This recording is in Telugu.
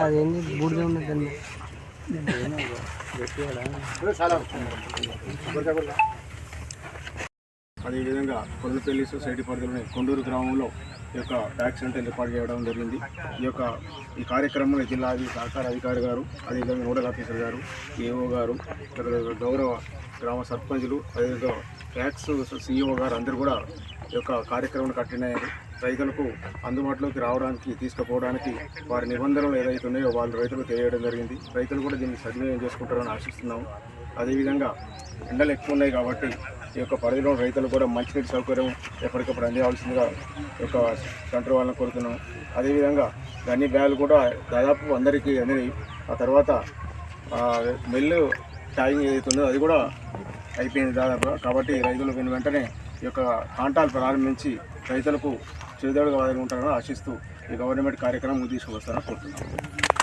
అదేంటి బూడిద ఉన్నదండి. అదేవిధంగా కొల్లపల్లి సొసైటీ పరిధిలోని కొండూరు గ్రామంలో ఈ యొక్క బ్యాక్ సెంటర్ ఏర్పాటు చేయడం జరిగింది. ఈ కార్యక్రమంలో జిల్లా సహకార అధికారి గారు, అదేవిధంగా నోడల్ ఆఫీసర్ గారు, ఏఓ గారు, గౌరవ గ్రామ సర్పంచులు, అదేవిధంగా ట్యాక్స్ సిఇఓ గారు అందరూ కూడా ఈ యొక్క కార్యక్రమం కట్టినారు. రైతులకు అందుబాటులోకి రావడానికి, తీసుకుపోవడానికి వారి నిబంధనలు ఏదైతే ఉన్నాయో వాళ్ళు రైతులకు తెలియడం జరిగింది. రైతులు కూడా దీన్ని సద్వినియోగం చేసుకుంటారని ఆశిస్తున్నాము. అదేవిధంగా ఎండలు ఎక్కువ ఉన్నాయి కాబట్టి ఈ యొక్క పరిధిలో రైతులు కూడా మంచినీటి సౌకర్యం ఎప్పటికప్పుడు అందించాల్సిందిగా ఈ యొక్క సెంటర్ వాళ్ళని కోరుతున్నాం. అదేవిధంగా అన్ని బ్యాగులు కూడా దాదాపు అందరికీ అందినాయి. ఆ తర్వాత మెల్లు ట్యాగింగ్ ఏదైతుందో అది కూడా అయిపోయింది దాదాపుగా. కాబట్టి రైతులు వెంటనే ఈ యొక్క కాంటాలు ప్రారంభించి రైతులకు చేదోడుగా ఉంటారని ఆశిస్తూ ఈ గవర్నమెంట్ కార్యక్రమం తీసుకువస్తారని కోరుతున్నాం.